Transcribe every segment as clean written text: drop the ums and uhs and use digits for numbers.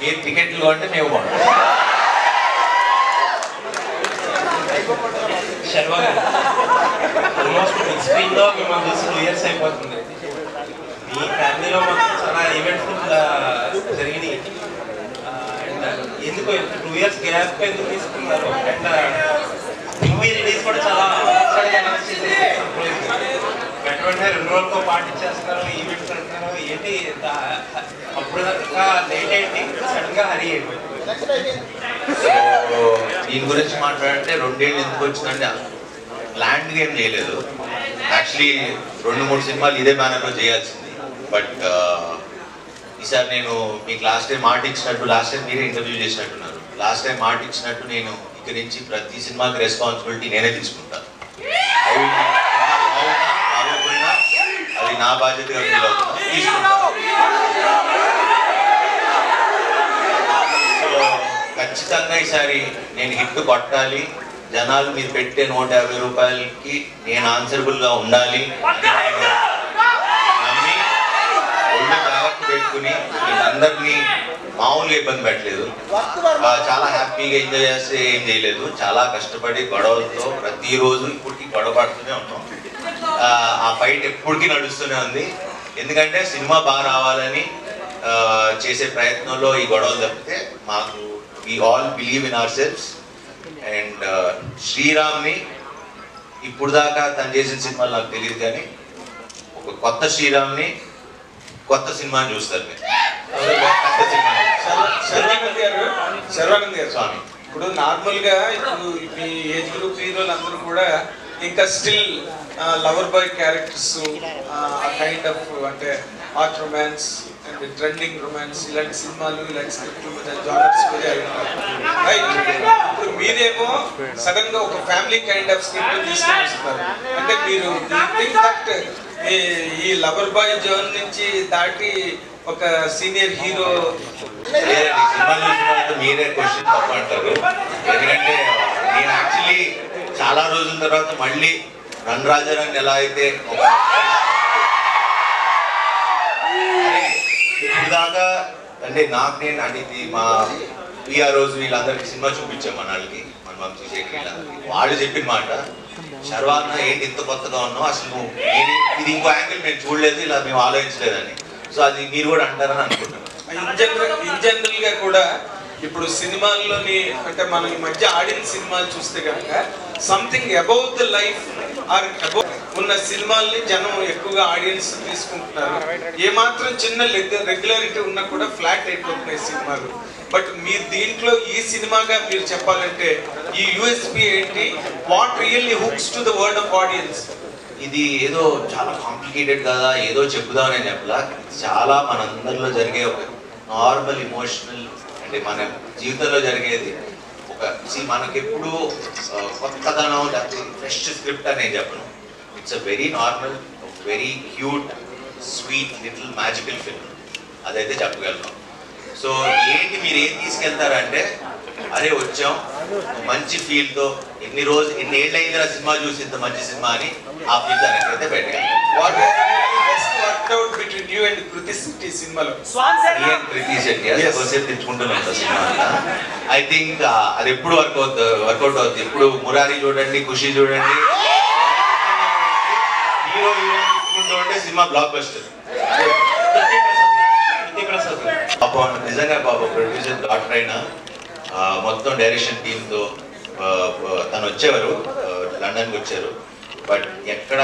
మీరు టికెట్లు కొంటే మేము కొంటాం. శర్వా గారు ఆల్మోస్ట్ బిగ్ స్క్రీన్లో మిమ్మల్ని చూసి 2 years అయిపోతుంది. మీ ఫ్యామిలీలో మొత్తం చాలా ఈవెంట్స్ జరిగినాయి. అండ్ ఎందుకు 2 years గ్యాప్ ఎందుకు తీసుకున్నారు? అండ్ మూవీ రిలీజ్ కూడా చాలా వెంటనే 2 రోజులకో పార్టీ చేస్తున్నారు, ఈవెంట్స్ అంటున్నారు, ఏంటి అప్పుడు దాకా లేట్ ఏంటి, సడన్గా హరి అయిపోయింది. సో దీని గురించి మాట్లాడంటే 2 ఏళ్ళు ఎందుకు వచ్చిందంటే ప్లాన్డ్గా ఏం చేయలేదు. యాక్చువల్లీ 2-3 సినిమాలు ఇదే బ్యానర్లో చేయాల్సింది. బట్ ఈసారి నేను మీకు లాస్ట్ టైం మాట ఇచ్చినట్టు, లాస్ట్ టైం మీరే ఇంటర్వ్యూ చేసినట్టున్నారు, లాస్ట్ టైం మాట ఇచ్చినట్టు నేను ఇక్కడి నుంచి ప్రతి సినిమాకి రెస్పాన్సిబిలిటీ నేనే తీసుకుంటాను. బాగోపోయినా అది నా బాధ్యతగా ఫీల్ అవుతున్నా, తీసుకుంటాను. సో ఖచ్చితంగా ఈసారి నేను హిట్ కొట్టాలి. జనాలు మీరు పెట్టే 150 రూపాయలకి నేను ఆన్సరబుల్గా ఉండాలి నమ్మి ఒళ్ళు జాగ్రత్త పెట్టుకుని అందరినీ మామూలుగా ఇబ్బంది పెట్టలేదు. చాలా హ్యాపీగా ఎంజాయ్ చేస్తే ఏం చేయలేదు. చాలా కష్టపడి గొడవలతో ప్రతిరోజు ఇప్పటికీ గొడవ పడుతూనే ఉన్నాం. ఆ ఫైట్ ఎప్పటికీ నడుస్తూనే ఉంది. ఎందుకంటే సినిమా బాగా రావాలని చేసే ప్రయత్నంలో ఈ గొడవలు తప్పితే మాకు we all believe in ourselves. And శ్రీరామ్ని ఇప్పుడు దాకా తను చేసిన సినిమాలు నాకు తెలియదు, కానీ ఒక కొత్త శ్రీరామ్ని కొత్త సినిమాని చూస్తారు మీరు. శర్వానంద్ గారు స్వామి, ఇప్పుడు నార్మల్గా ఇప్పుడు మీ ఏజ్ గ్రూప్ హీరోలు అందరూ కూడా ఇంకా still lover boy characters, kind of అంటే hot romance and trending romance, ఇలాంటి సినిమాలు ఇలాంటి స్క్రిప్ట్లు జానర్స్ రైట్. ఇప్పుడు మీరేమో సడన్ గా ఒక ఫ్యామిలీ కైండ్ ఆఫ్ స్క్రిప్ట్ తీసుకొని వస్తున్నారు. అంటే మీరు థింక్ దట్ ఈ లవర్ బాయ్ జోన్ నుంచి దాటి ఒక సీనియర్ హీరో మీరే క్వశ్చన్ తప్ప అంటారు. ఎందుకంటే నేను యాక్చువల్లీ చాలా రోజుల తర్వాత మళ్ళీ రన్ రాజారాన్ని ఎలా అయితే ఇప్పుడు దాకా అంటే నాకు నేను అంటే ఇది మా పిఆర్ రోజు వీళ్ళందరికీ సినిమా చూపించాం మన వాళ్ళకి, మన వంశీ శేఖర్ వీళ్ళందరికీ. వాళ్ళు చెప్పిన మాట, శర్వాన్న ఏంటి ఇంత కొత్తగా ఉన్నావు, అసలు నువ్వు ఇది ఇంకో యాంగిల్ మేము చూడలేదు, ఇలా మేము ఆలోచించలేదని. సో అది మీరు కూడా అంటారని అనుకుంటున్నాను. ఇన్ జనరల్ గా కూడా ఇప్పుడు సినిమాల్లోని అంటే మనం ఈ మధ్య ఆడిన సినిమాలు చూస్తే కనుక something above the life or above ఉన్న సినిమాల్ని జనం ఎక్కువగా ఆడియన్స్ తీసుకుంటున్నారు. ఏమాత్రం చిన్న రెగ్యులారిటీ ఉన్నా కూడా ఫ్లాట్ అయిపోతున్నాయి సినిమాలు. బట్ మీరు దీంట్లో ఈ సినిమాగా మీరు చెప్పాలంటే ఈ యూఎస్పీ ఏంటి, what really hooks to the word of audience? ఇది ఏదో చాలా కాంప్లికేటెడ్ కదా, ఏదో చెప్పుదామని చెప్పలా, చాలా మనందరిలో జరిగే ఒక నార్మల్ ఇమోషనల్ అంటే మన జీవితంలో జరిగేది. మనకెప్పుడు కొత్తదనం లేకపోతే ఫ్రెష్ స్క్రిప్ట్ అని నేను చెప్పను. It's a very normal, very cute, sweet little magical film, అదైతే చెప్పగలను. సో ఏంటి మీరు ఏం తీసుకెళ్తారంటే, అరే వచ్చాం మంచి ఫీల్తో, ఎన్ని ఏళ్ళు అయిందిరా సినిమా చూసి ఇంత మంచి సినిమా అని ఆ ఫీల్ దానికైతే పెట్టాలి. బిట్వీన్ యూ అండ్ కృతి శెట్టి సినిమాలో కృతి శెట్టి తెచ్చుకుంటున్నాం సినిమా. ఐ థింక్ అది ఎప్పుడు వర్కౌట్ అవుతుంది. ఇప్పుడు మురారి చూడండి, ఖుషి చూడండి, హీరో తెచ్చుకుంటూ ఉంటే సినిమా బ్లాక్ బస్టర్. పాపం నిజంగా పాపం ప్రొడ్యూసర్ డాక్టర్ అయినా మొత్తం డైరెక్షన్ టీంతో తను వచ్చేవారు, లండన్కి వచ్చారు. బట్ ఎక్కడ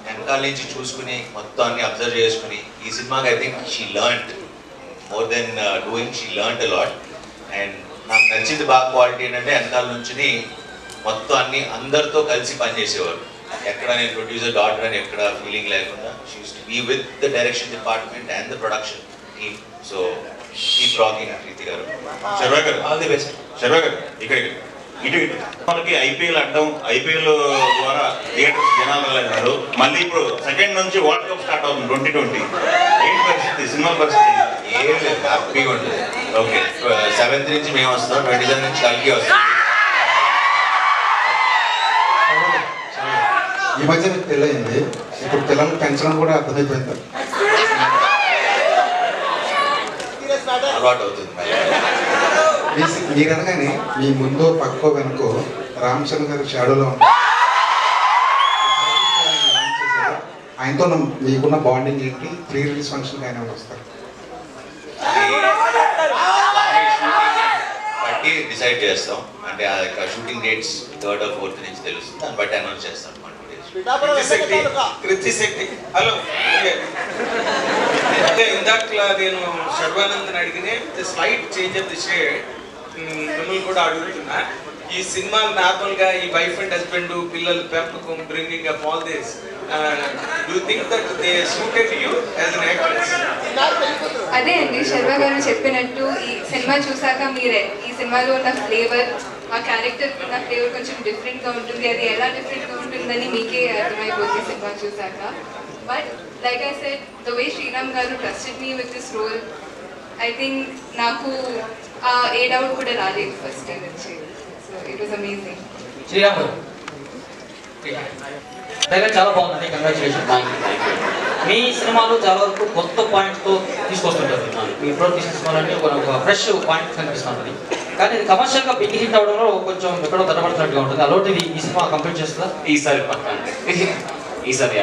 వెనకాల నుంచి చూసుకుని మొత్తం అన్ని అబ్జర్వ్ చేసుకుని ఈ సినిమాకి I think she learned more than doing, she learned a lot. And నాకు నచ్చింది బాగా క్వాలిటీ ఏంటంటే వెనకాల నుంచి మొత్తం అన్ని అందరితో కలిసి పనిచేసేవారు. ఎక్కడ నేను ప్రొడ్యూసర్ డాటర్ అని ఎక్కడ ఫీలింగ్ లేకుండా she used to be with the direction department and the production team. So keep rocking Preethi గారు. శర్వా గారు, ఆల్ ది బెస్ట్. శర్వా గారు ఇక్కడ ఇటు మనకి ఐపీఎల్ అడ్డం, ఐపీఎల్ ద్వారా థియేటర్ జనాలు వెళ్ళారు. మళ్ళీ ఇప్పుడు సెకండ్ నుంచి వరల్డ్ కప్ స్టార్ట్ అవుతుంది 2020. ఏంటి పరిస్థితి, సినిమా పరిస్థితి? ఏం లేదు, హ్యాపీగా ఉంటుంది. ఓకే 7th నుంచి మేము వస్తాం, 27 నుంచి కలిగి వస్తాం. ఈ మధ్య మీకు పెళ్ళయింది, ఇప్పుడు పిల్లల్ని పెంచడం కూడా అర్థమైపోయింది. అలవాటు అవుతుంది మరి. మీరు అనగానే మీ ముందో పక్కో వెనుకో రామచంద్ర గారి షాడోలో ఉంటారు. ఆయనతో మీకున్న బాండింగ్ ఏంటి? ప్రీ రిలీజ్ ఫంక్షన్కి ఆయన వస్తారు బట్టి డిసైడ్ చేస్తాం. అంటే ఆ యొక్క shooting dates 3rd or 4th నుంచి తెలుస్తుంది. దాన్ని బట్టి అనౌన్స్ చేస్తాం. కృతి శెట్టి హలో. అంటే ఇందాకలా నేను శర్వానంద్ అడిగిన slight change of the shade మిమ్మల్ని కూడా అడుగుతున్నా. ఈ సినిమా నార్మల్ గా ఈ వైఫ్ అండ్ హస్బెండ్ పిల్లలు పెంపకం bringing up all this do think that they suited you as N actress? అదే అండి శర్వా గారు చెప్పినట్టు ఈ సినిమా చూసాక మీరే ఈ సినిమాలో ఉన్న ఫ్లేవర్ ఆ క్యారెక్టర్ ఉన్న ఫ్లేవర్ కొంచెం డిఫరెంట్గా ఉంటుంది. అది ఎలా డిఫరెంట్గా ఉంటుందని మీకే అర్థమైపోతుంది సినిమా చూసాక. But like I said the way Sriram గారు trusted me with this role, I think నాకు ఏ డౌట్ కూడా రాలేదు ఫస్ట్ డే నుంచి. So it was amazing. Sriram గారు చాలా బాగుందండి, కంగ్రాచులేషన్. మీ సినిమాలు చాలా వరకు కొత్త పాయింట్తో తీసుకొస్తుంటారు. మీ ప్రొడక్షన్ సినిమాలన్నీ ఒక ఫ్రెష్ పాయింట్ కనిపిస్తుంది. కానీ ఇది కమర్షియల్గా బిగ్ హిట్ అవడంలో కొంచెం ఎక్కడో తడబడుతున్నట్టుగా ఉంటుంది. అలాంటిది ఈ సినిమా కంప్లీట్ చేస్తుందా? ఈసారి పక్క ఈసారి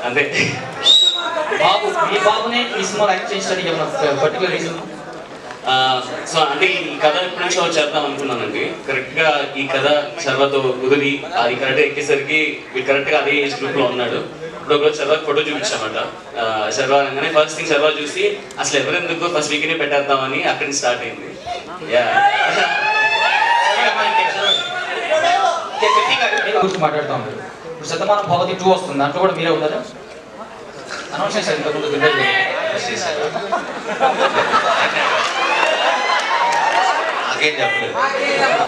అంతే. బాబు మీ బాబునే ఈ సినిమాలో యాక్ట్ చేయించడానికి ఏమైనా పర్టికులర్ రీజన్? సో అంటే ఈ కథ ఎప్పటి నుంచో చేద్దాం అనుకున్నానండి. కరెక్ట్గా ఈ కథ శర్వతో కుదిరి అది కరెక్ట్గా ఎక్కేసరికి కరెక్ట్గా అదే ఏజ్ గ్రూప్లో ఉన్నాడు. ఇప్పుడు ఒకరోజు శర్వాకి ఫోటో చూపించామట. శర్వా అనగానే ఫస్ట్ థింగ్ శర్వా చూసి అసలు ఎవరెందుకు ఫస్ట్ వీక్నే పెట్టేద్దామని అక్కడి నుంచి స్టార్ట్ అయింది. మాట్లాడుతూ ఉన్నారు. ఇప్పుడు శతమానం భవతి 2 వస్తుంది, దాంట్లో కూడా మీరే ఉంటారా? అనౌన్స్ చేశారు ఇంతకుముందు.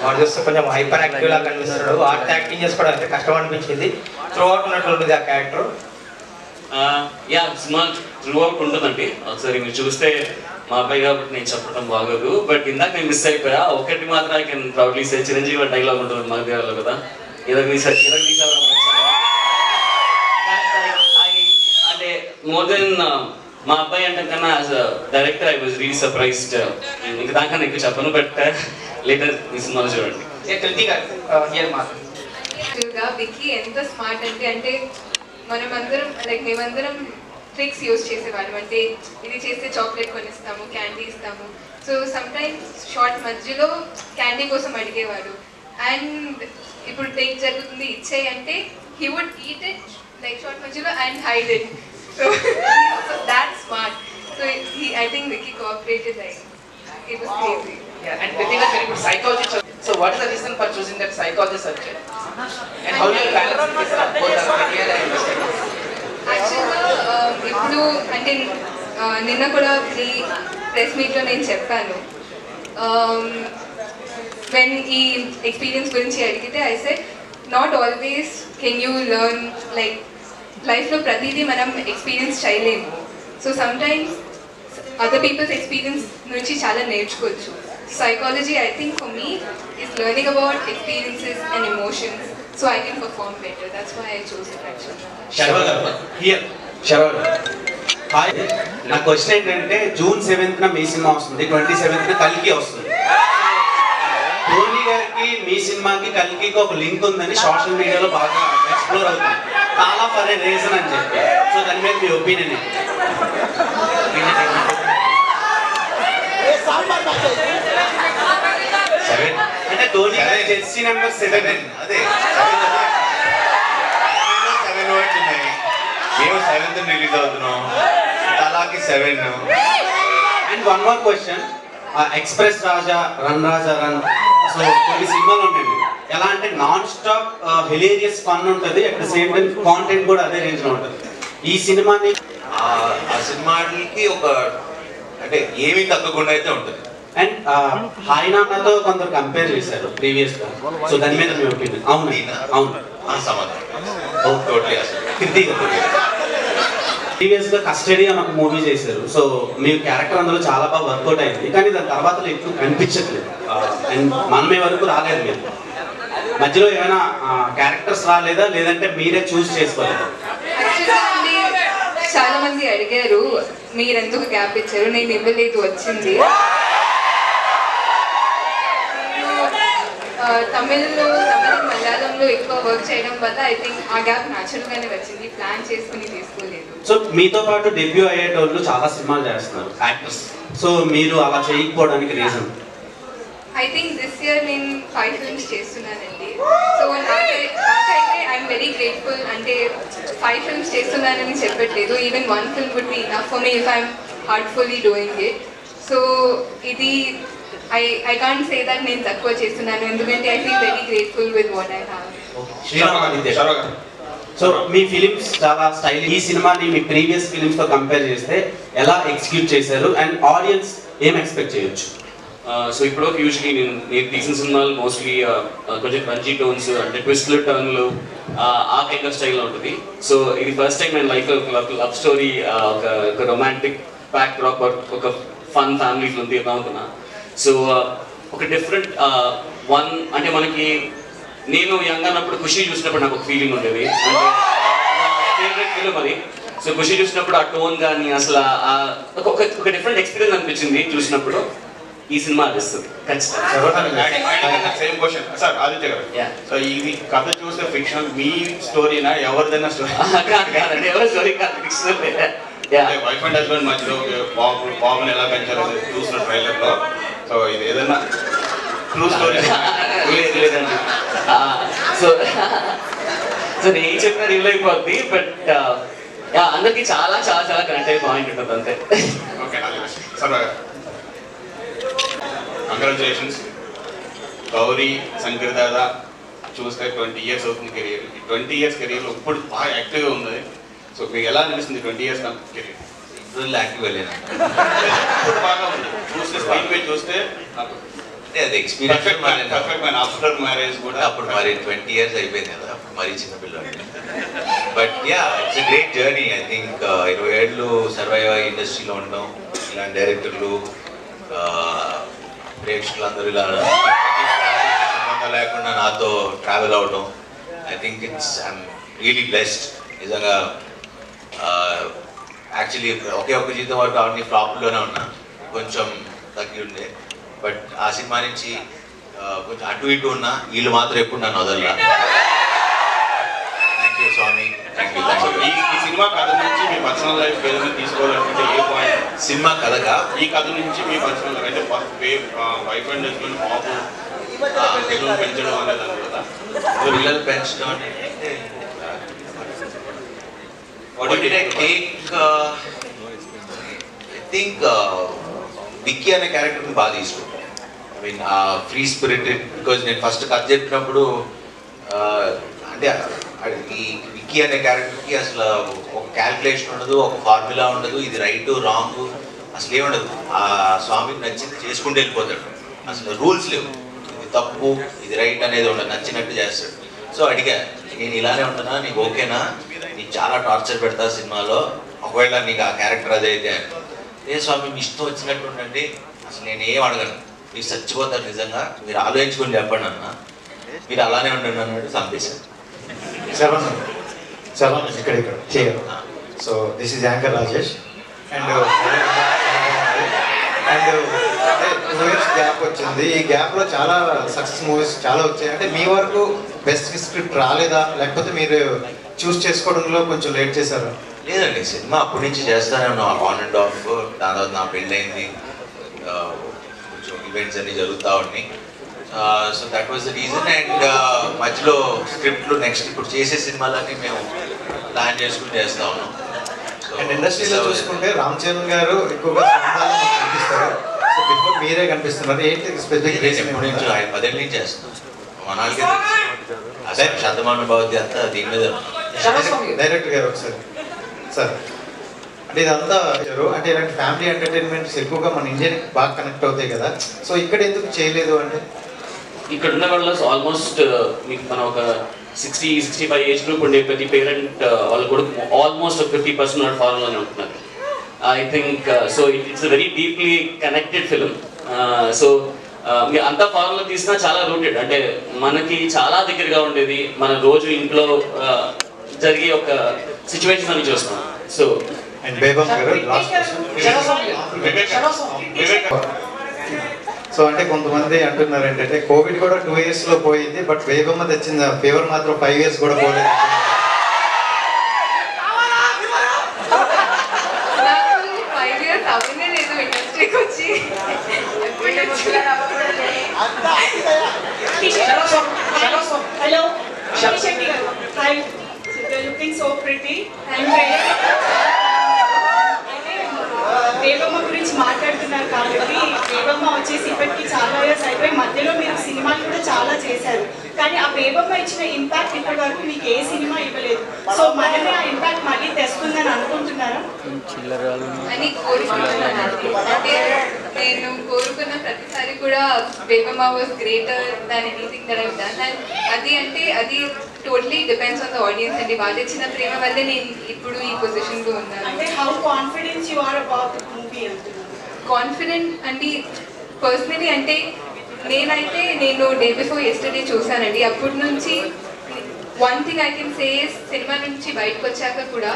వాడు చూస్తే కొంచెం హైపర్ యాక్టివ్ లా కనిపిస్తున్నాడు. ఆర్ట్ యాక్టింగ్ చేసుకోవడం అయితే కష్టం అనిపించింది. త్రూ అవుట్ ఉన్నట్లుంది ఆ క్యారెక్టర్. సినిమా త్రూ అవుట్ ఉంటుందండి. ఒకసారి మీరు చూస్తే మా అబ్బాయి కాబట్టి నేను చెప్పడం బాగోదు. బట్ ఇందాక నేను మిస్ అయిపోయా. ఒకటి మాత్రం I can proudly say Chiranjeevi dialogue ఉంటుంది మా దగ్గరలో కదా, అంటే మోర్ దెన్ మా అబ్బాయి అంటే కన్నా as a director I was really surprised. ఇంకా దానికన్నా ఎక్కువ చెప్పను. బట్ లేటర్ ఈ సినిమాలో చూడండి. విక్కీ ఎంత స్మార్ట్ అంటే మనమందరం మేమందరం ట్రిక్స్ యూజ్ చేసేవాళ్ళం. అంటే ఇది చేస్తే చాక్లెట్ కొనిస్తాము, క్యాండీ ఇస్తాము. సో సమ్ టైమ్స్ షార్ట్ మధ్యలో క్యాండీ కోసం అడిగేవాడు. అండ్ ఇప్పుడు టేక్ జరుగుతుంది ఇచ్చేయి అంటే he would eat it like shot మధ్యలో and hide it. So that smart. So I think Vicky cooperated like it was crazy. And Kritika, very good psychology. So what is the reason for choosing that psychology subject? And how do you balance this both the material and investigation? యాక్చువల్గా ఇప్పుడు అంటే నిన్న కూడా ఈ press మీట్లో నేను చెప్పాను. When ఈ ఎక్స్పీరియన్స్ గురించి అడిగితే I said not always can you learn like లైఫ్లో ప్రతిదీ మనం ఎక్స్పీరియన్స్ చేయలేము. So sometimes other peoples experience నుంచి చాలా నేర్చుకోవచ్చు. Psychology, I think for me, is learning about experiences and emotions so I can perform better. That's why I chose it actually. Sharwa గారు here. Sharwa గారు hi. నా క్వశ్చన్ ఏంటంటే June 7th మీ cinema వస్తుంది, 27th కల్కి వస్తుంది. ధోని గారికి మీ సినిమాకి కల్కి ఒక లింక్ ఉందని సోషల్ మీడియాలో బాగా ఎక్స్ప్లోర్ అవుతుంది. చాలా ఫర్ ఏ రీజన్ అని చెప్పి. సో దాని మీద మీ ఒపీనియన్ ఏంటి? అంటే ధోని గారి జెర్సీ నెంబర్ 7. అదే 7 వర్డ్స్ ఉన్నాయి. మేము 7th రిలీజ్ అవుతున్నాం, తలాకి 7. And one more question. Express Raja, run Raja run, so కొన్ని సినిమాలు ఉన్నాయి. ఎలా అంటే నాన్ స్టాప్ హిలేరియస్ ఫన్ ఉంటుంది, at the same time content కూడా అదే రేంజ్ లో ఉంటుంది. ఈ సినిమాని ఆ సినిమాకి ఒక అంటే ఏమీ తగ్గకుండా అయితే ఉంటుంది. అండ్ హాయ్ నాన్నతో కొందరు కంపేర్ చేశారు ప్రీవియస్ గా. సో దాని మీద మీ ఒపీనియన్? అవును అవును సమాధానం టోటలీ ప్రీవియస్ గా కస్టడీ అని ఒక మూవీ చేశారు. సో మీ క్యారెక్టర్ అందులో చాలా బాగా వర్కౌట్ అయింది. కానీ దాని తర్వాత ఎక్కువ కనిపించట్లేదు. అండ్ మనమే వరకు రాలేదు. మీరు మధ్యలో ఏమైనా క్యారెక్టర్స్ రాలేదా, లేదంటే మీరే చూస్ చేసుకోలేదా? చాలా మంది అడిగారు మీరు ఎందుకు గ్యాప్ ఇచ్చారు, నేను ఇవ్వలేదు, వచ్చింది. తమిళ్లో మలయాళంలో ఎక్కువ వర్క్ చేయడం వల్ల ఐ థింక్ ఆ గ్యాప్ న్యాచురల్గానే వచ్చింది, ప్లాన్ చేసుకుని తీసుకోలేదు. సో మీతో పాటు డెబ్యూ అయ్యేటోళ్ళు చాలా సినిమాలు చేస్తున్నారు యాక్టర్స్, సో మీరు అలా చేయకపోవడానికి reason? I think this year నేను 5 ఫిల్మ్స్ చేస్తున్నానండి. సో నాకైతే ఐఎమ్ వెరీ గ్రేట్ఫుల్. అంటే 5 ఫిల్మ్స్ చేస్తున్నానని చెప్పట్లేదు, even 1 film would be enough for me if I'm heartfully doing it. So ఇది ఐ కాంట్ సే దట్ నేను తక్కువ చేస్తున్నాను, ఎందుకంటే I feel very grateful with what I have. So మీ ఫిలిమ్స్ చాలా స్టైల్. ఈ సినిమాని మీ ప్రీవియస్ ఫిలిమ్స్ తో కంపేర్ చేస్తే ఎలా ఎగ్జిక్యూట్ చేశారు అండ్ ఆడియన్స్ ఏం ఎక్స్పెక్ట్ చేయొచ్చు? సో ఇప్పుడు యూజువలీ నేను తీసిన సినిమాలు మోస్ట్లీ కొంచెం క్రంచీ టోన్స్, అంటే ట్విస్ట్లు టర్న్లు ఆ కైండ్ ఆఫ్ స్టైల్లో ఉంటుంది. సో ఇది ఫస్ట్ టైం నేను లైఫ్ లవ్ స్టోరీ, ఒక రొమాంటిక్ బ్యాక్ డ్రాప్, ఒక ఫన్ ఫ్యామిలీ ఫిల్మ్ తీద్దాం అనుకున్నా. సో ఒక డిఫరెంట్ వన్, అంటే మనకి నేను యంగ్ అన్నప్పుడు ఖుషి చూసినప్పుడు నాకు ఒక ఫీలింగ్ ఉండేది, అంటే ఫేవరెట్ ఫిల్మ్ అది. సో ఖుషి చూసినప్పుడు ఆ టోన్ కానీ అసలు ఒక డిఫరెంట్ ఎక్స్పీరియన్స్ అనిపించింది చూసినప్పుడు. ఈ సినిమా అనిపిస్తుంది ఖచ్చితంగా. సేమ్ క్వశ్చన్ సార్ ఆదిత్య గారు. సో ఇది కథ చూస్తే ఫిక్షన్ మీ స్టోరీనా ఎవరిదైనా స్టోరీ? కాదండి, ఎవరి స్టోరీ కాదు, ఫిక్షన్. వైఫ్ అండ్ హస్బెండ్ మధ్యలో బాబుని ఎలా పెంచాలో చూసిన ట్రైలర్ లో. సో ఇది ఏదైనా ట్రూ స్టోరీ? లేదండి. సో నేను చెప్పిన రివ్యూ అయిపోద్ది, బట్ అందరికి చాలా చాలా చాలా కనెక్ట్ అయ్యే పాయింట్ ఉంటుంది అంతే. Okay sir, congratulations. Gowri Shankar Dada చూస్తే 20 ఇయర్స్ అవుతుంది కెరీర్. ఈ 20 ఇయర్స్ కెరీర్లో ఇప్పుడు బాగా యాక్టివ్గా ఉంది. సో మీకు ఎలా అనిపిస్తుంది 20 ఇయర్స్ కెరీర్? ఇప్పుడు యాక్టివ్ వెళ్ళాను, ఇప్పుడు బాగా ఉంది. చూస్తే స్క్రీన్ మీద చూస్తే నాకు అది experience perfect man. After marriage కూడా అప్పుడు మరి 20 ఇయర్స్ అయిపోయింది కదా, అప్పుడు మరీ చిన్న పిల్లలు. But yeah, it's a great journey. I think 20 ఏళ్ళు సర్వైవ్ అయ్యి ఇండస్ట్రీలో ఉండడం, ఇలాంటి డైరెక్టర్లు ప్రేక్షకులందరూ ఇలా సంబంధం లేకుండా నాతో ట్రావెల్ అవడం, I think I'm really blessed నిజంగా. యాక్చువల్లీ ఒక్క జీతం వరకు అవన్నీ ఫ్లాప్లోనే ఉన్నా, కొంచెం తగ్గి ఉండే. బట్ ఆ సినిమా నుంచి కొంచెం అటు ఇటు ఉన్నా, వీళ్ళు మాత్రం ఎప్పుడు నన్ను వదలలా. Thank you Swamy, thank you. ఈ సినిమా కథ నుంచి మీ పర్సనల్ లైఫ్ ఏదైనా తీసుకోవాలనుకుంటే ఏ పాయింట్? సినిమా కథగా ఈ కథ నుంచి మీ పర్సనల్ లైఫ్ అంటే వైఫ్ అండ్ హస్బెండ్ బాబు పిల్లలు పెంచడం అనేది కదా, పిల్లలు పెంచడం అంటే ఐ థింక్ విక్కీ అనే క్యారెక్టర్ని బాగా తీసుకుంటాను. I mean free spirited, because నేను ఫస్ట్ కథ చెప్పినప్పుడు అంటే ఈ విక్కీ అనే క్యారెక్టర్కి అసలు ఒక క్యాల్కులేషన్ ఉండదు, ఒక ఫార్ములా ఉండదు, ఇది రైట్ రాంగ్ అసలు ఏముండదు. ఆ స్వామికి నచ్చింది చేసుకుంటూ వెళ్ళిపోతాడు, అసలు రూల్స్ లేవు, ఇది తప్పు ఇది రైట్ అనేది ఉండదు, నచ్చినట్టు చేస్తాడు. సో అడిగా, నేను ఇలానే ఉంటున్నా, నీకు ఓకేనా, నీకు చాలా టార్చర్ పెడతా సినిమాలో, ఒకవేళ నీకు ఆ క్యారెక్టర్ అదైతే. ఏ స్వామి మీ ఇష్టం వచ్చినట్టు ఉండండి, అసలు నేను ఏం అడగను, మీరు చచ్చిపోతారు నిజంగా, మీరు ఆలోచించుకొని చెప్పండి అన్న, మీరు అలానే ఉండండి అన్నాడు. చంపేశాను. Sarvan is here. So this is Anchor Rajesh and 2 years gap వచ్చింది. ఈ గ్యాప్లో చాలా సక్సెస్ మూవీస్ చాలా వచ్చాయి. అంటే మీ వరకు బెస్ట్ స్క్రిప్ట్ రాలేదా, లేకపోతే మీరు చూస్ చేసుకోవడంలో కొంచెం లేట్ చేశారా? లేదండి, సినిమా అప్పటి నుంచి చేస్తానే ఉన్నాం, ఆన్ అండ్ ఆఫ్. దాని తర్వాత నా పెళ్ళయింది, కొంచెం ఈవెంట్స్ అన్ని జరుగుతూ ఉన్నాయి. So that was the reason. And మధ్యలో స్క్రిప్ట్లు నెక్స్ట్ ఇప్పుడు చేసే సినిమాలన్నీ మేము ప్లాన్ చేసుకుని చేస్తూ ఉన్నాం. అండ్ ఇండస్ట్రీలో చూసుకుంటే రామ్ చరణ్ గారు ఎక్కువగా స్వంతాలు కనిపిస్తారు, సో బిఫోర్ మీరే కనిపిస్తున్నారు. ఏంటి స్పెసిఫిక్ రీజన్? ఎప్పటి నుంచో 10 ఏళ్ళ నుంచి చేస్తాం, మనాలకి అదే శతమాన భవతి అంతా దీని మీద. డైరెక్టర్ గారు ఒకసారి సార్, అంటే ఇదంతా అంటే ఇలాంటి ఫ్యామిలీ ఎంటర్టైన్మెంట్స్ ఎక్కువగా మన ఇండియాకి బాగా కనెక్ట్ అవుతాయి కదా, సో ఇక్కడ ఎందుకు చేయలేదు అంటే? ఇక్కడ ఉన్న వాళ్ళ ఆల్మోస్ట్ మీకు మనం ఒక 60-65 ఏజ్ గ్రూప్ ఉండే ప్రతి పేరెంట్ వాళ్ళు కూడా ఆల్మోస్ట్ 50% ఫారెన్లోనే ఉంటున్నారు. I think so it's very deeply connected film. So అంతా ఫారెన్లో తీసినా చాలా రూటెడ్, అంటే మనకి చాలా దగ్గరగా ఉండేది, మన రోజు ఇంట్లో జరిగే ఒక సిచ్యువేషన్ అని చూస్తాం. సో అండ్ బేబమ్ గారు లాస్ట్ సో అంటే కొంతమంది అంటున్నారు ఏంటంటే కోవిడ్ కూడా 2 years లో పోయింది, బట్ బేబమ్మ తెచ్చిన ఫీవర్ మాత్రం 5 years కూడా పోలేదు. Hello, Shakti garu. Hi, you're looking so pretty. I'm ready. Bebamma గురించి మాట్లాడుతున్నారు కాబట్టి బేబమ్మ వచ్చేసి ఇప్పటికీ చాలా ఇయర్స్ అయిపోయి మధ్యలో మీరు సినిమాలు కూడా చాలా చేశారు, కానీ ఆ బేబమ్మ ఇచ్చిన ఇంపాక్ట్ ఇప్పటి వరకు మీకు ఏ సినిమా ఇవ్వలేదు. సో మనమే ఆ ఇంపాక్ట్ మళ్ళీ తెస్తుందని అనుకుంటున్నారా అని కోరుకుంటున్నాను. అంటే నేను కోరుకున్న ప్రతిసారి కూడా Bebamma was greater than anything that I have done. And అది totally depends on the audience అండి. వాళ్ళు ఇచ్చిన ప్రేమ వల్లే నేను ఇప్పుడు ఈ పొజిషన్లో ఉన్నాను. అంటే how confidence you are about the movie అంటున్నారు. కాన్ఫిడెంట్ అంటే పర్సనలీ అంటే నేను డే బిఫోర్ యెస్టర్డే చూసానండి. అప్పటి నుంచి one thing I can say సినిమా నుంచి బయటకు వచ్చాక కూడా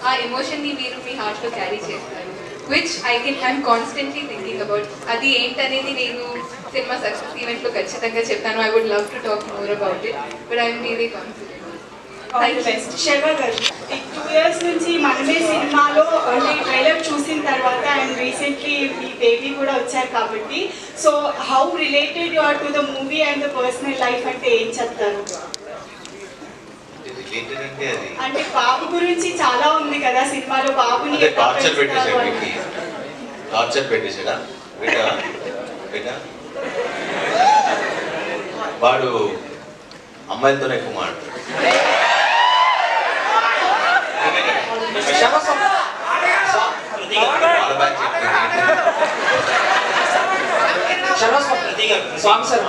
ఆ ఎమోషన్ని మీరు మీ హార్ట్లో క్యారీ చేస్తారు, which I'm constantly thinking about. అది ఏంటనేది నేను సినిమా సక్సెస్ ఈవెంట్లో ఖచ్చితంగా చెప్తాను. I would love to talk more about it, but I'm really confident. Sharwa గారు, ఈ 2 years నుంచి మనమే సినిమాలో అంటే ట్రైలర్ చూసిన తర్వాత అండ్ రీసెంట్లీ మీ బేబీ కూడా వచ్చారు కాబట్టి, so how related you are to the movie and the personal life అంటే ఏం చెప్తారు? అంటే బాబు గురించి చాలా ఉంది కదా సినిమాలో, బాబుని టార్చర్ పెట్టేసాడా బేటా వాడు అమ్మాయిలతోనే ఎక్కువ మాట్లాడు. Song sir.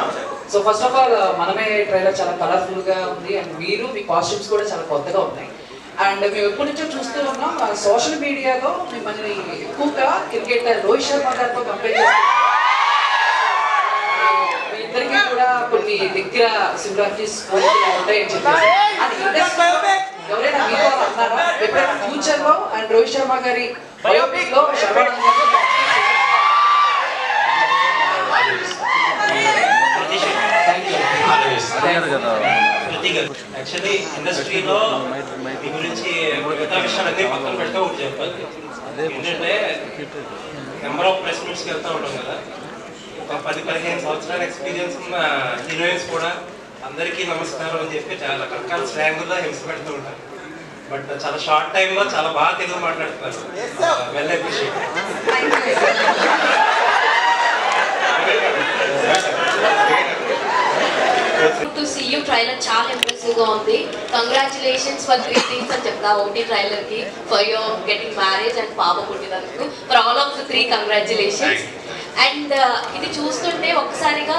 So first of all మనమే ట్రైలర్ చాలా కలర్ఫుల్ గా ఉంది అండ్ మీరు మీ కాస్ట్యూమ్స్ కూడా చాలా కొత్తగా ఉన్నాయి. అండ్ మేము ఎప్పటి నుంచో చూస్తూ ఉన్నాం సోషల్ మీడియాలో మిమ్మల్ని ఎక్కువగా క్రికెటర్ రోహిత్ శర్మ గారితో కంపేర్ చేస్తారు. మీ ఇద్దరికి కూడా కొన్ని దగ్గర సిమిలారిటీస్ ఉంటాయని చెప్పేసి అది ఇండస్ట్రీలో ఎవరైనా మీతో అన్నారా ఎప్పుడైనా ఫ్యూచర్ లో అండ్ రోహిత్ శర్మ గారి బయోపిక్ లో శర్వానంద్ గారు యాక్చువల్లీ ఇండస్ట్రీలో మీ గురించి మిగతా విషయాలన్నీ పక్కన పెడితే ఒకటి చెప్పాలి. ఏంటంటే నెంబర్ ఆఫ్ ప్రెస్ మీట్స్కి వెళ్తూ ఉంటాం కదా, ఒక 10-15 సంవత్సరాల ఎక్స్పీరియన్స్ ఉన్న హీరోయిన్స్ కూడా అందరికీ నమస్కారం అని చెప్పి చాలా రకరకాల స్లాంగుల్లో హింస పెడుతూ ఉంటారు. బట్ చాలా షార్ట్ టైంలో చాలా బాగా తెలుగు మాట్లాడుతున్నారు. Well appreciate. To see you trailer చాలా ఇంప్రెసివ్ గా ఉంది. కంగ్రాచులేషన్స్ ఫర్ 3 things అని చెప్తా. ఒకటి ట్రైలర్ కి for your getting marriage and పాప పుట్టినందుకు, for all of the 3 congratulations. And ఇది చూస్తుంటే ఒక్కసారిగా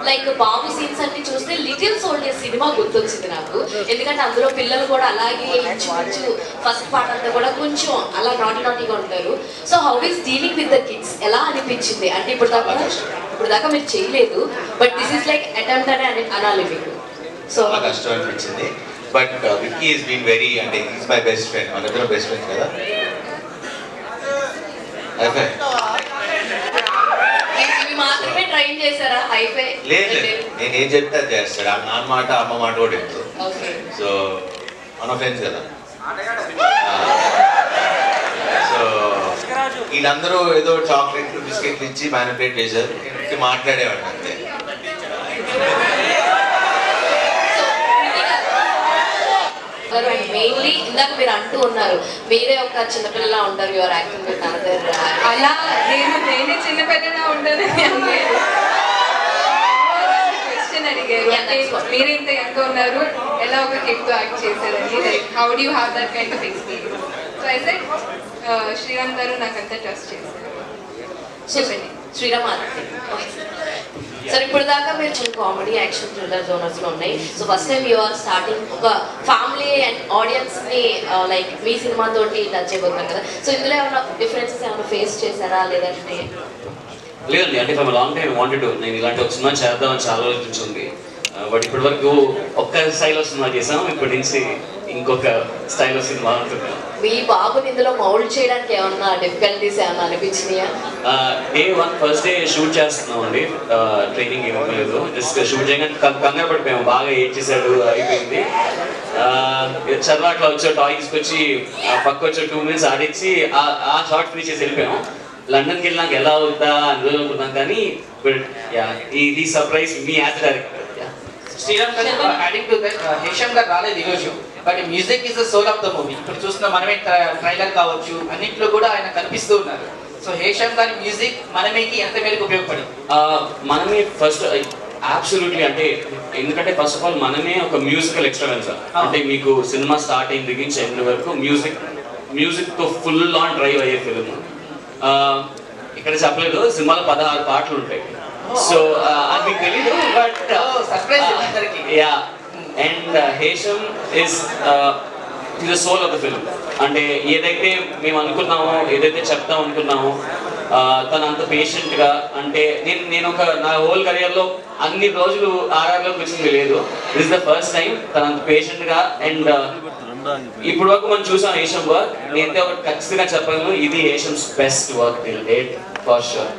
లైక్ బాబు సీన్స్ అన్ని చూస్తే లిటిల్ సోల్జర్ సినిమా గుర్తొచ్చింది నాకు. ఎందుకంటే అందులో పిల్లలు కూడా అలాగే ఇంచుమించు ఫస్ట్ పార్ట్ అంతా కూడా కొంచెం అలా నాటీగా ఉంటారు. So how is dealing with the kids ఎలా అనిపించింది? అంటే ఇప్పుడు దాకా మీరు చేయలేదు, but this is like attempt అని అనాలి మీకు. సో కష్టం అనిపించింది. But Vicky is been very, అంటే ఈజ్ మై బెస్ట్ ఫ్రెండ్. మన ఇద్దరు బెస్ట్ ఫ్రెండ్స్ కదా. మాత్రమే ట్రైన్ చేశారా హైఫై? లేదు, నేను ఏం చెప్తే అది చేస్తాడు. ఆ నాన్న మాట అమ్మ మాట కూడా చెప్తాడు. సో మన ఫ్రెండ్స్ కదా. సో వీళ్ళందరూ ఏదో చాక్లెట్లు బిస్కెట్లు ఇచ్చి మ్యానిపులేట్ చేశారు. నేను మాట్లాడేవాడిని అంతే. మెయిన్లీ ఇందాక మీరు అంటూ ఉన్నారు మీరే ఒక చిన్నపిల్లలా ఉంటారు, యువర్ యాక్టింగ్ విత్ అనదర్. అలా నేనే చిన్నపిల్లలా ఉంటాను క్వశ్చన్ అడిగారు. మీరు ఇంత ఎంత ఉన్నారు, ఎలా ఒక కిడ్ తో యాక్ట్ చేశారని, like how do you have that kind of experience? So I said Sriram garu నాకంతా ట్రస్ట్ చేశారు. చెప్పండి. శ్రీరామ్ సార్, ఇప్పుడు దాకా మీరు చిన్న కామెడీ యాక్షన్ థ్రిల్లర్ జోనర్స్ లో ఉన్నాయి. So first time you are starting ఒక ఫ్యామిలీ అండ్ ఆడియన్స్ ని లైక్ మీ సినిమా తోటి టచ్ చేయబోతున్నారు కదా. సో ఇందులో ఏమైనా డిఫరెన్సెస్ ఏమైనా ఫేస్ చేశారా లేదంటే? లేదండి, అంటే ఫ్రమ్ లాంగ్ టైం వాంటెడ్ నేను ఇలాంటి ఒక సినిమా చేద్దామని చాలా రోజుల నుంచి ఉంది. బట్ ఇప్పటి వరకు ఒక్క స్థాయిలో సినిమా చేసాం. ఇప్పటి నుంచి ఇంకొక స్టైల్ ఆఫ్ సినిమా ఉంటుంది. మీ బాబుని ఇందులో మౌల్డ్ చేయడానికి ఏమన్నా డిఫికల్టీస్ ఏమన్నా అనిపించినాయా? డే 1 ఫస్ట్ డే షూట్ చేస్తున్నాం అండి, ట్రైనింగ్ ఇవ్వలేదు, జస్ట్ షూట్ చేయగానే కంగారు పడిపోయాము, బాగా ఏడ్ చేశాడు, అయిపోయింది. చర్వ అట్లా వచ్చే టాయ్ తీసుకొచ్చి పక్క వచ్చే 2 minutes ఆడిచ్చి ఆ షార్ట్ ఫినిష్ చేసి వెళ్ళిపోయాము. లండన్కి వెళ్ళినాక ఎలా అవుతా అని అనుకున్నాం, కానీ ఇది surprise me as director. Sriram garu adding to that, Hesham garu రాలేదు ఈరోజు, but music is the soul of the movie. ఇప్పుడు చూస్తున్న మనమే ట్రైలర్ కావచ్చు, అన్నింటిలో కూడా ఆయన కనిపిస్తూ ఉన్నారు. సో హేషమ్ గారి మ్యూజిక్ మనమేకి ఎంత మేరకు ఉపయోగపడింది? మనమే ఫస్ట్ అబ్సల్యూట్లీ, అంటే ఎందుకంటే ఫస్ట్ ఆఫ్ ఆల్ మనమే ఒక మ్యూజికల్ ఎక్స్ట్రావెన్సర్. అంటే మీకు సినిమా స్టార్ట్ అయిన దగ్గర నుంచి ఎండ్ వరకు మ్యూజిక్ తో ఫుల్ ఆన్ డ్రైవ్ అయ్యే ఫిల్మ్. ఇక్కడ చెప్పలేదు, సినిమాలో 16 పాటలు ఉంటాయి. సో అది మీకు తెలీదు, but yeah. And Hesham is the soul of the film. అంటే ఏదైతే మేము అనుకున్నామో, ఏదైతే చెప్తాం అనుకున్నామో, తను అంత పేషెంట్గా, అంటే నేను ఒక నా హోల్ కెరియర్లో అన్ని రోజులు ఆర్ఆర్లోకి వచ్చింది లేదు. దిస్ ద ఫస్ట్ టైం తను అంత పేషెంట్గా. అండ్ ఇప్పుడు వరకు మనం చూసాం హేషమ్ వర్క్, నేనైతే ఒకటి ఖచ్చితంగా చెప్పగలను, ఇది Hesham's best work till date for sure.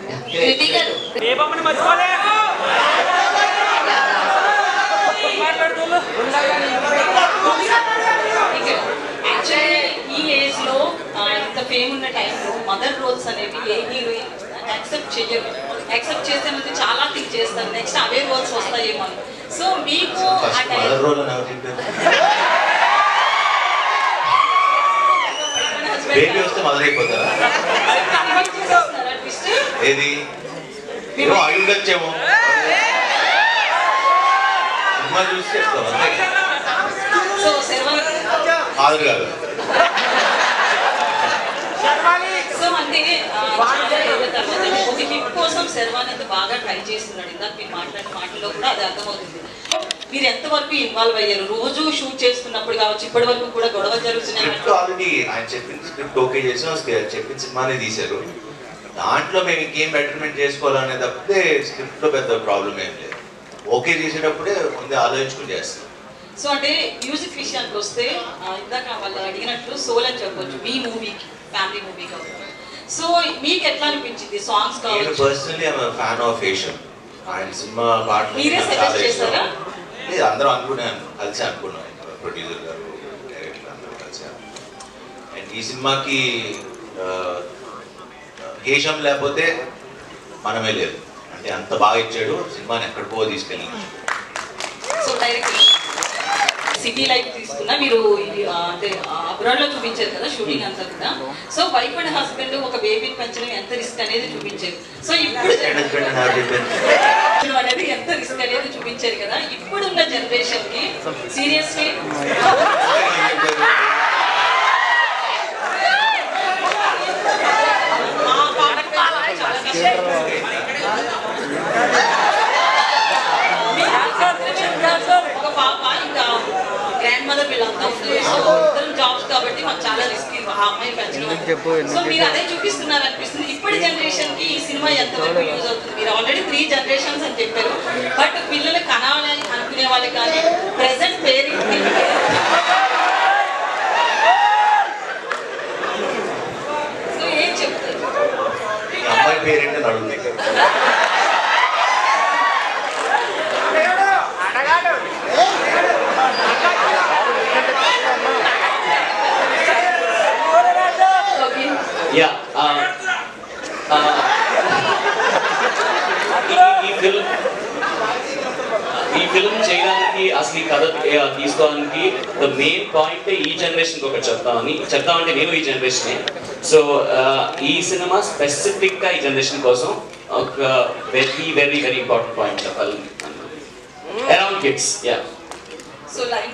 Actually ఈ ఏజ్ లో ఇంత ఫేమ్ ఉన్న టైంలో మదర్ రోల్స్ అనేవి ఏ హీరోయిన్ యాక్సెప్ట్ చేయరు. యాక్సెప్ట్ చేసే ముందు చాలా థింక్ చేస్తారు, నెక్స్ట్ అవే రోల్స్ వస్తాయేమో. సో మీకు ఆ టైం బేబీ వస్తే మదర్ అయిపోతారా? ఏది ఏమో అయి ఉండొచ్చేమో, సినిమా చూసి చెప్తాం అంతే కాదు. సో అంటే ఒక హిట్ కోసం శర్వానంద్ బాగా ట్రై చేస్తున్నాడు. ఇందాక మీరు మాట్లాడిన మాటల్లో కూడా అది అర్థమవుతుంది. మీరు ఎంతవరకు ఇన్వాల్వ్ అయ్యారు? రోజు షూట్ చేస్తున్నప్పుడు కావచ్చు, ఇప్పటి వరకు కూడా గొడవ జరుగుతున్నాయి. ఆల్రెడీ ఆయన చెప్పిన స్క్రిప్ట్ ఓకే చేసాం, చెప్పిన సినిమానే తీశారు. దాంట్లో మేము ఇంకేం బెటర్మెంట్ చేసుకోవాలనే తప్పితే స్క్రిప్ట్ లో పెద్ద ప్రాబ్లం ఏం లేదు. ఓకే చేసేటప్పుడే ముందే ఆలోచించుకుని చేస్తాం. సో అంటే మ్యూజిక్ విషయానికి వస్తే ఇందాక వాళ్ళు అడిగినట్లు సోల్ అని చెప్పొచ్చు మీ మూవీకి, ఫ్యామిలీ మూవీ కాబట్టి. సో మీకు ఎట్లా అనిపించింది సాంగ్స్ కావచ్చు? నేను personally I'm fan of Hesham. ఆయన సినిమా పాటలు మీరే సజెస్ట్ చేశారా? లేదు, అందరం అనుకున్నాను, కలిసి అనుకున్నాం, ప్రొడ్యూసర్ గారు, డైరెక్టర్ అందరూ కలిసి. అండ్ ఈ సినిమాకి హేషమ్ లేకపోతే మనమే లేదు. అంటే అంత బాగా ఇచ్చాడు, సినిమాని ఎక్కడికో తీసుకెళ్ళి. సో డైరెక్ట్ సిటీ లైఫ్ తీసుకున్నా మీరు అంటే అబ్రాడ్ లో చూపించారు కదా షూటింగ్ అంతా కూడా. సో వైఫ్ అండ్ హస్బెండ్ ఒక బేబీని పెంచడం ఎంత రిస్క్ అనేది చూపించారు. సో ఇప్పుడు అనేది ఎంత రిస్క్ అనేది చూపించారు కదా. ఇప్పుడున్న జనరేషన్ కి సీరియస్లీ ఒక పాప ఇంకా గ్రాండ్ మదర్ వీళ్ళంతా ఇద్దరు జాబ్స్ కాబట్టి మాకు చాలా రిస్క్ ఆ అమ్మాయి పెంచడం. సో మీరు అదే చూపిస్తున్నారు అనిపిస్తుంది. ఇప్పటి జనరేషన్ కి ఈ సినిమా ఎంతవరకు యూజ్ అవుతుంది? మీరు ఆల్రెడీ 3 generations అని చెప్పారు, బట్ పిల్లలు కనాలని అనుకునే వాళ్ళకి కానీ ప్రెసెంట్ పేరెంట్ సో ఏం చెప్తారు? అమ్మాయి పేరెంట్ అని అడుగుతుంది. యా, ఈ ఫిల్మ్ చేయడానికి అసలు ఈ కథ తీసుకోవడానికి ద మెయిన్ పాయింట్ ఈ జనరేషన్కి ఒకటి చెప్తామంటే నేను ఈ జనరేషనే. సో ఈ సినిమా స్పెసిఫిక్గా ఈ జనరేషన్ కోసం ఒక very very very important point చెప్పాలి around kids. Yeah, so live